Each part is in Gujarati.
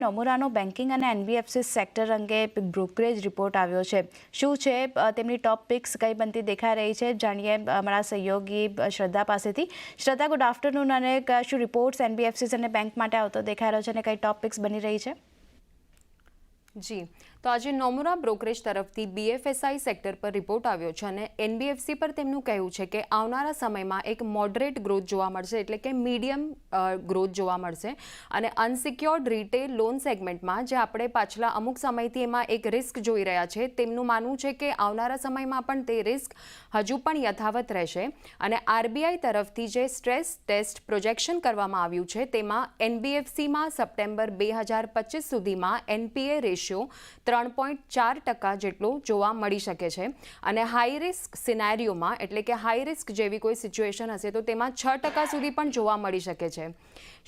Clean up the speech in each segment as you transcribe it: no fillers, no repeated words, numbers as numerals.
નોમુરાનો બેન્કિંગ અને એનબીએફસી સેક્ટર અંગે બ્રોકરેજ રિપોર્ટ આવ્યો છે. શું છે તેમની ટોપ પિક્સ કઈ બનતી દેખાઈ રહી છે? જાણીએ અમારા સહયોગી શ્રદ્ધા પાસેથી. શ્રદ્ધા, ગુડ આફ્ટરનૂન. અને શું રિપોર્ટ્સ એનબીએફસી અને બેંક માટે આવતો દેખાઈ રહ્યો છે અને કઈ ટોપ પિક્સ બની રહી છે? જી, તો આજે નોમુરા બ્રોકરેજ તરફથી બીએફએસઆઈ સેક્ટર પર રિપોર્ટ આવ્યો છે અને એનબીએફસી પર તેમનું કહેવું છે કે આવનારા સમયમાં એક મોડરેટ ગ્રોથ જોવા મળશે, એટલે કે મીડિયમ ગ્રોથ જોવા મળશે. અને અનસિક્યોર્ડ રિટેલ લોન સેગમેન્ટમાં જે આપણે પાછલા અમુક સમયથી એમાં એક રિસ્ક જોઈ રહ્યા છે, તેમનું માનવું છે કે આવનારા સમયમાં પણ તે રિસ્ક હજુ પણ યથાવત રહેશે. અને આરબીઆઈ તરફથી જે સ્ટ્રેસ ટેસ્ટ પ્રોજેક્શન કરવામાં આવ્યું છે તેમાં એનબીએફસીમાં સપ્ટેમ્બર 2025 સુધીમાં એનપીએ રેશિયો 3.4% જેટલો જોવા મળી શકે છે. અને હાઈ રિસ્ક સિનેરિયોમાં, એટલે કે હાઈ રિસ્ક જેવી કોઈ સિચ્યુએશન હશે તો તેમાં 6% સુધી પણ જોવા મળી શકે છે.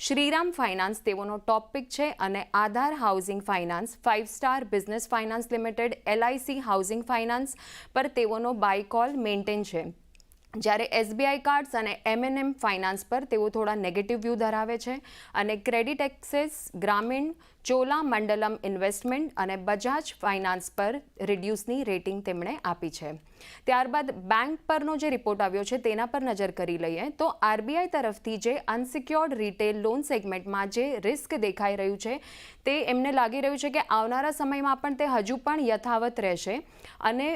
શ્રીરામ ફાઇનાન્સ તેઓનો ટોપ પિક છે અને Aadhar housing finance, 5 star business finance limited, LIC housing finance પર તેઓનો બાય કોલ મેન્ટેન છે. જ્યારે એસબીઆઈ કાર્ડ્સ અને એમએનએમ ફાઇનાન્સ પર તેઓ થોડા નેગેટિવ વ્યૂ ધરાવે છે. અને ક્રેડિટ એક્સેસ, ગ્રામીણ, ચોલામંડલમ ઇન્વેસ્ટમેન્ટ અને બજાજ ફાઇનાન્સ પર રિડ્યુસની રેટિંગ તેમણે આપી છે. ત્યારબાદ બેંક પરનો જે રિપોર્ટ આવ્યો છે તેના પર નજર કરી લઈએ તો આરબીઆઈ તરફથી જે અનસિક્યોર્ડ રિટેલ લોન સેગમેન્ટમાં જે રિસ્ક દેખાઈ રહ્યું છે તે એમને લાગી રહ્યું છે કે આવનારા સમયમાં પણ તે હજુ પણ યથાવત રહેશે. અને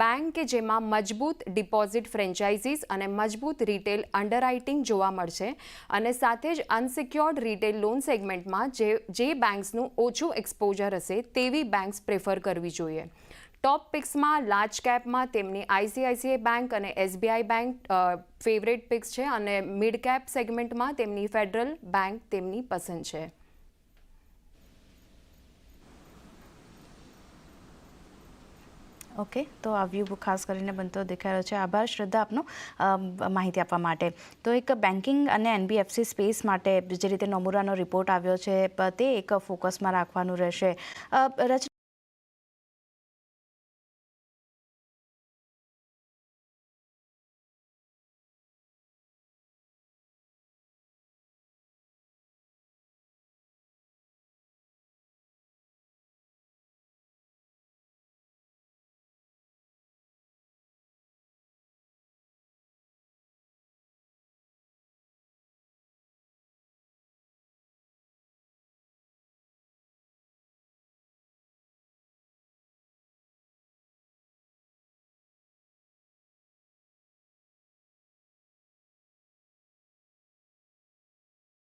બેંક કે જેમાં મજબૂત ડિપોઝિટ ફ્રેન્ચાઇઝીસ અને મજબૂત રિટેલ અંડરરાઇટિંગ જોવા મળશે. અને સાથે જ અનસિક્યોર્ડ રિટેલ લોન સેગમેન્ટમાં જે બેંક્સનું ઓછું એક્સપોઝર હશે તેવી બેંક્સ પ્રેફર કરવી જોઈએ. ટોપ પિક્સમાં લાર્જ કેપમાં તેમની આઈસીઆઈસીઆઈ બેંક અને એસબીઆઈ બેંક ફેવરેટ પિક્સ છે અને મિડ કેપ સેગમેન્ટમાં તેમની ફેડરલ બેંક તેમની પસંદ છે. ઓકે, તો આ વ્યૂ ખાસ કરીને બનતો દેખાઈ રહ્યો છે. આભાર શ્રદ્ધા આપનો માહિતી આપવા માટે. તો એક બેન્કિંગ અને એનબીએફસી સ્પેસ માટે જે રીતે નોમુરાનો રિપોર્ટ આવ્યો છે તે એક ફોકસમાં રાખવાનું રહેશે.